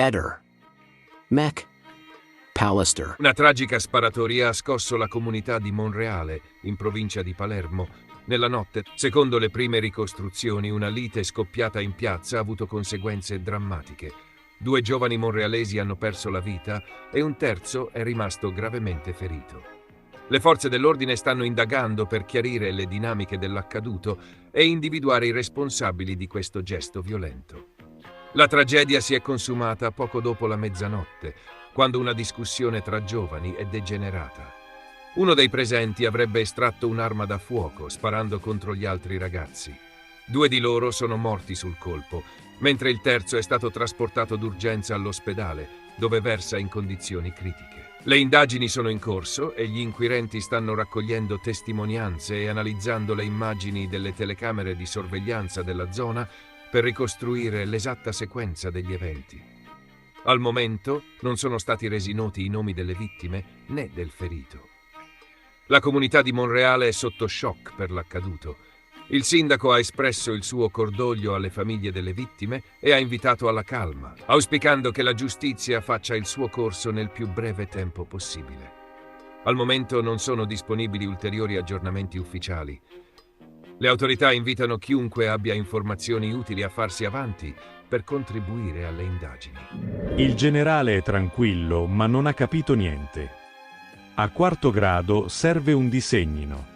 Eder, Mac, Pallister. Una tragica sparatoria ha scosso la comunità di Monreale, in provincia di Palermo. Nella notte, secondo le prime ricostruzioni, una lite scoppiata in piazza ha avuto conseguenze drammatiche. 2 giovani monrealesi hanno perso la vita e un terzo è rimasto gravemente ferito. Le forze dell'ordine stanno indagando per chiarire le dinamiche dell'accaduto e individuare i responsabili di questo gesto violento. La tragedia si è consumata poco dopo la mezzanotte, quando una discussione tra giovani è degenerata. Uno dei presenti avrebbe estratto un'arma da fuoco, sparando contro gli altri ragazzi. 2 di loro sono morti sul colpo, mentre il terzo è stato trasportato d'urgenza all'ospedale, dove versa in condizioni critiche. Le indagini sono in corso e gli inquirenti stanno raccogliendo testimonianze e analizzando le immagini delle telecamere di sorveglianza della zona per ricostruire l'esatta sequenza degli eventi. Al momento non sono stati resi noti i nomi delle vittime né del ferito. La comunità di Monreale è sotto shock per l'accaduto. Il sindaco ha espresso il suo cordoglio alle famiglie delle vittime e ha invitato alla calma, auspicando che la giustizia faccia il suo corso nel più breve tempo possibile. Al momento non sono disponibili ulteriori aggiornamenti ufficiali. Le autorità invitano chiunque abbia informazioni utili a farsi avanti per contribuire alle indagini. Il generale è tranquillo, ma non ha capito niente. A 4° grado serve un disegnino.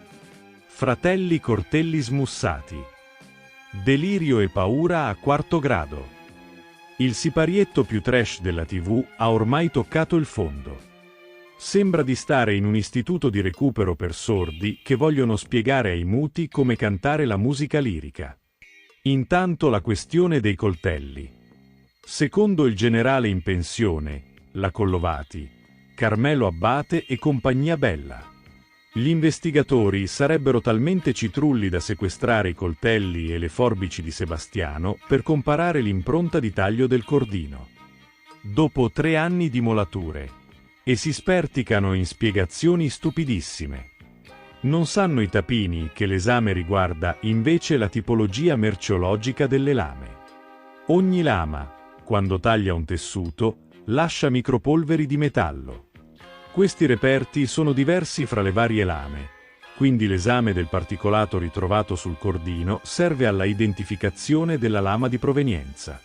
Fratelli Cortelli smussati. Delirio e paura a 4° grado. Il siparietto più trash della TV ha ormai toccato il fondo. Sembra di stare in un istituto di recupero per sordi che vogliono spiegare ai muti come cantare la musica lirica. Intanto la questione dei coltelli. Secondo il generale in pensione, la Collovati, Carmelo Abbate e compagnia bella. Gli investigatori sarebbero talmente citrulli da sequestrare i coltelli e le forbici di Sebastiano per comparare l'impronta di taglio del cordino. Dopo 3 anni di molature. E si sperticano in spiegazioni stupidissime. Non sanno i tapini che l'esame riguarda invece la tipologia merceologica delle lame. Ogni lama, quando taglia un tessuto, lascia micropolveri di metallo. Questi reperti sono diversi fra le varie lame, quindi l'esame del particolato ritrovato sul cordino serve alla identificazione della lama di provenienza.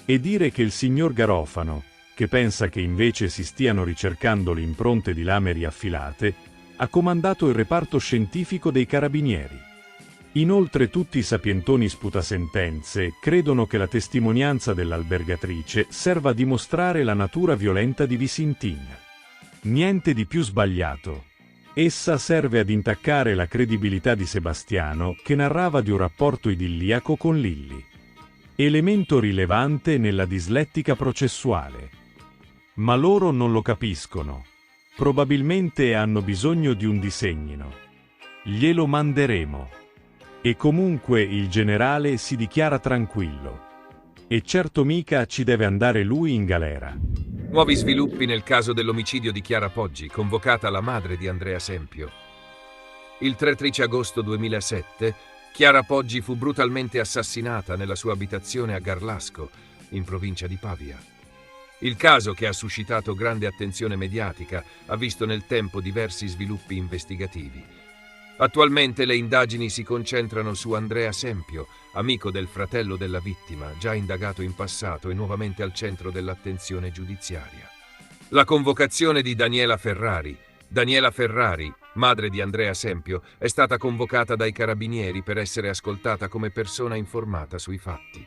E dire che il signor Garofano, che pensa che invece si stiano ricercando le impronte di lame riaffilate, ha comandato il reparto scientifico dei carabinieri. Inoltre tutti i sapientoni sputasentenze credono che la testimonianza dell'albergatrice serva a dimostrare la natura violenta di Visintin. Niente di più sbagliato. Essa serve ad intaccare la credibilità di Sebastiano, che narrava di un rapporto idilliaco con Lilli. Elemento rilevante nella dislettica processuale. Ma loro non lo capiscono. Probabilmente hanno bisogno di un disegnino. Glielo manderemo. E comunque il generale si dichiara tranquillo. E certo mica ci deve andare lui in galera. Nuovi sviluppi nel caso dell'omicidio di Chiara Poggi, convocata la madre di Andrea Sempio. Il 13 agosto 2007, Chiara Poggi fu brutalmente assassinata nella sua abitazione a Garlasco, in provincia di Pavia. Il caso, che ha suscitato grande attenzione mediatica, ha visto nel tempo diversi sviluppi investigativi. Attualmente le indagini si concentrano su Andrea Sempio, amico del fratello della vittima, già indagato in passato e nuovamente al centro dell'attenzione giudiziaria. La convocazione di Daniela Ferrari. Daniela Ferrari, madre di Andrea Sempio, è stata convocata dai carabinieri per essere ascoltata come persona informata sui fatti.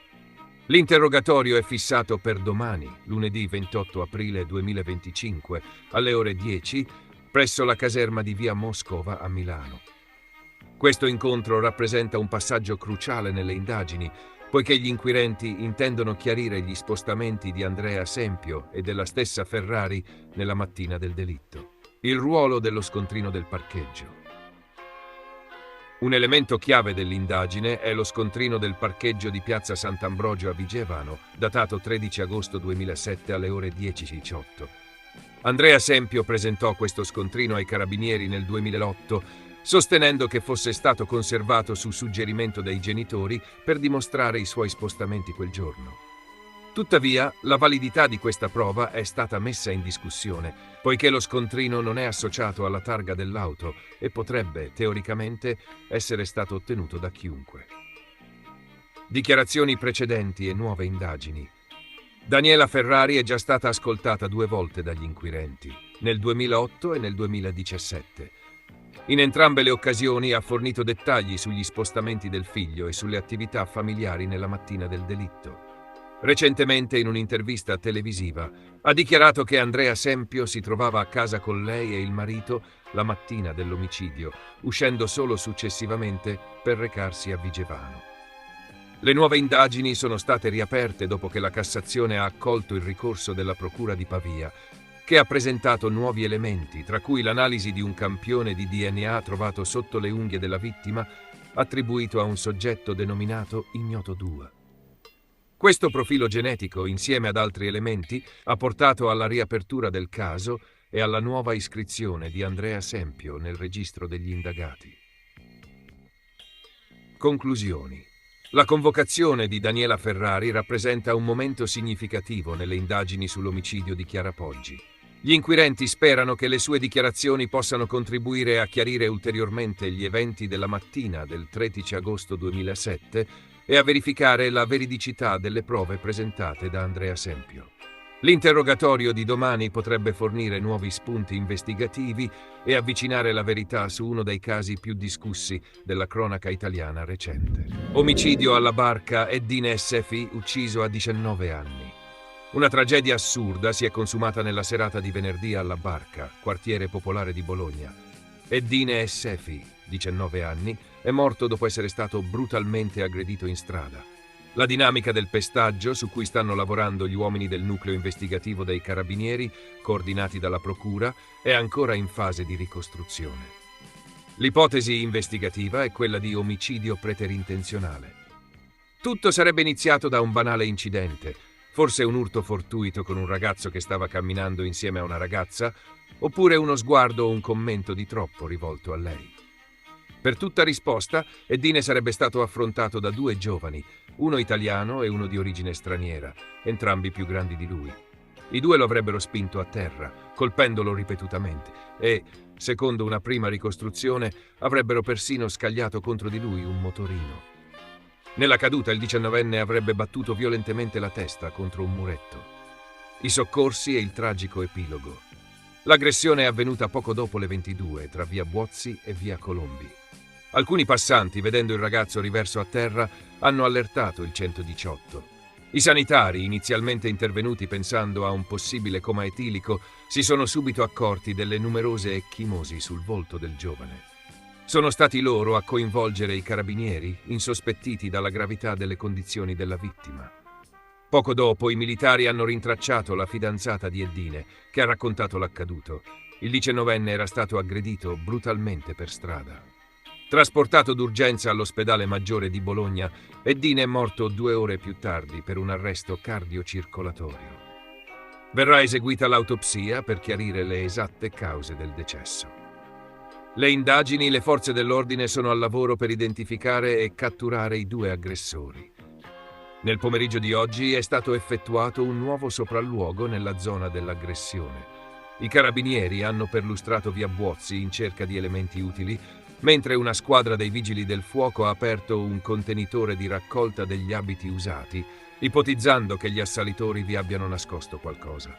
L'interrogatorio è fissato per domani, lunedì 28 aprile 2025, alle ore 10, presso la caserma di via Moscova a Milano. Questo incontro rappresenta un passaggio cruciale nelle indagini, poiché gli inquirenti intendono chiarire gli spostamenti di Andrea Sempio e della stessa Ferrari nella mattina del delitto. Il ruolo dello scontrino del parcheggio. Un elemento chiave dell'indagine è lo scontrino del parcheggio di piazza Sant'Ambrogio a Vigevano, datato 13 agosto 2007 alle ore 10:18. Andrea Sempio presentò questo scontrino ai carabinieri nel 2008, sostenendo che fosse stato conservato su suggerimento dei genitori per dimostrare i suoi spostamenti quel giorno. Tuttavia, la validità di questa prova è stata messa in discussione, poiché lo scontrino non è associato alla targa dell'auto e potrebbe, teoricamente, essere stato ottenuto da chiunque. Dichiarazioni precedenti e nuove indagini. Daniela Ferrari è già stata ascoltata 2 volte dagli inquirenti, nel 2008 e nel 2017. In entrambe le occasioni ha fornito dettagli sugli spostamenti del figlio e sulle attività familiari nella mattina del delitto. Recentemente, in un'intervista televisiva, ha dichiarato che Andrea Sempio si trovava a casa con lei e il marito la mattina dell'omicidio, uscendo solo successivamente per recarsi a Vigevano. Le nuove indagini sono state riaperte dopo che la Cassazione ha accolto il ricorso della Procura di Pavia, che ha presentato nuovi elementi, tra cui l'analisi di un campione di DNA trovato sotto le unghie della vittima, attribuito a un soggetto denominato Ignoto 2. Questo profilo genetico, insieme ad altri elementi, ha portato alla riapertura del caso e alla nuova iscrizione di Andrea Sempio nel registro degli indagati. Conclusioni. La convocazione di Daniela Ferrari rappresenta un momento significativo nelle indagini sull'omicidio di Chiara Poggi. Gli inquirenti sperano che le sue dichiarazioni possano contribuire a chiarire ulteriormente gli eventi della mattina del 13 agosto 2007 e a verificare la veridicità delle prove presentate da Andrea Sempio. L'interrogatorio di domani potrebbe fornire nuovi spunti investigativi e avvicinare la verità su uno dei casi più discussi della cronaca italiana recente. Omicidio alla Barca, Eddine SFI ucciso a 19 anni. Una tragedia assurda si è consumata nella serata di venerdì alla Barca, quartiere popolare di Bologna. Eddine SFI, 19 anni, è morto dopo essere stato brutalmente aggredito in strada. La dinamica del pestaggio, su cui stanno lavorando gli uomini del nucleo investigativo dei Carabinieri, coordinati dalla Procura, è ancora in fase di ricostruzione. L'ipotesi investigativa è quella di omicidio preterintenzionale. Tutto sarebbe iniziato da un banale incidente, forse un urto fortuito con un ragazzo che stava camminando insieme a una ragazza, oppure uno sguardo o un commento di troppo rivolto a lei. Per tutta risposta, Eddine sarebbe stato affrontato da 2 giovani, uno italiano e uno di origine straniera, entrambi più grandi di lui. I 2 lo avrebbero spinto a terra, colpendolo ripetutamente, e, secondo una prima ricostruzione, avrebbero persino scagliato contro di lui un motorino. Nella caduta il 19enne avrebbe battuto violentemente la testa contro un muretto. I soccorsi e il tragico epilogo. L'aggressione è avvenuta poco dopo le 22 tra via Buozzi e via Colombi. Alcuni passanti, vedendo il ragazzo riverso a terra, hanno allertato il 118. I sanitari, inizialmente intervenuti pensando a un possibile coma etilico, si sono subito accorti delle numerose ecchimosi sul volto del giovane. Sono stati loro a coinvolgere i carabinieri, insospettiti dalla gravità delle condizioni della vittima. Poco dopo i militari hanno rintracciato la fidanzata di Eddine, che ha raccontato l'accaduto. Il 19enne era stato aggredito brutalmente per strada. Trasportato d'urgenza all'ospedale maggiore di Bologna, Eddine è morto 2 ore più tardi per un arresto cardiocircolatorio. Verrà eseguita l'autopsia per chiarire le esatte cause del decesso. Le indagini, le forze dell'ordine sono al lavoro per identificare e catturare i 2 aggressori. Nel pomeriggio di oggi è stato effettuato un nuovo sopralluogo nella zona dell'aggressione. I carabinieri hanno perlustrato via Buozzi in cerca di elementi utili, mentre una squadra dei vigili del fuoco ha aperto un contenitore di raccolta degli abiti usati, ipotizzando che gli assalitori vi abbiano nascosto qualcosa.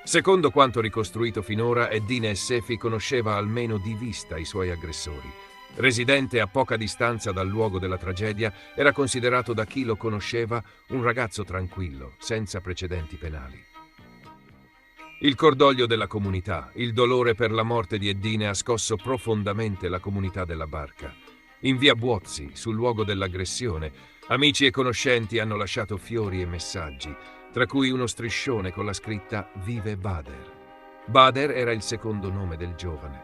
Secondo quanto ricostruito finora, Eddine Sefi conosceva almeno di vista i suoi aggressori. Residente a poca distanza dal luogo della tragedia, era considerato da chi lo conosceva un ragazzo tranquillo, senza precedenti penali. Il cordoglio della comunità, il dolore per la morte di Eddine ha scosso profondamente la comunità della Barca. In via Buozzi, sul luogo dell'aggressione, amici e conoscenti hanno lasciato fiori e messaggi, tra cui uno striscione con la scritta «Vive Bader». Bader era il secondo nome del giovane.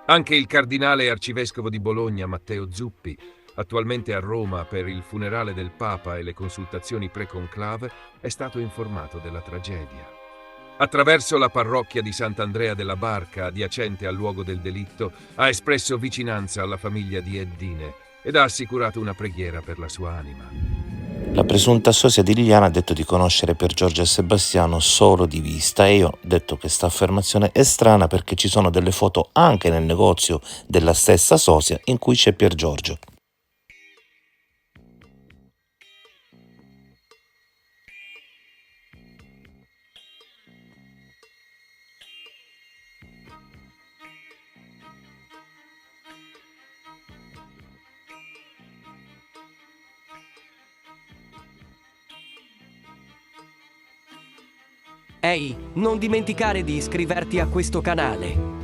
Anche il cardinale e arcivescovo di Bologna, Matteo Zuppi, attualmente a Roma per il funerale del Papa e le consultazioni pre-conclave, è stato informato della tragedia. Attraverso la parrocchia di Sant'Andrea della Barca, adiacente al luogo del delitto, ha espresso vicinanza alla famiglia di Eddine ed ha assicurato una preghiera per la sua anima. La presunta sosia di Liliana ha detto di conoscere Pier Giorgio e Sebastiano solo di vista e io ho detto che sta affermazione è strana perché ci sono delle foto anche nel negozio della stessa sosia in cui c'è Pier Giorgio. Ehi, non dimenticare di iscriverti a questo canale.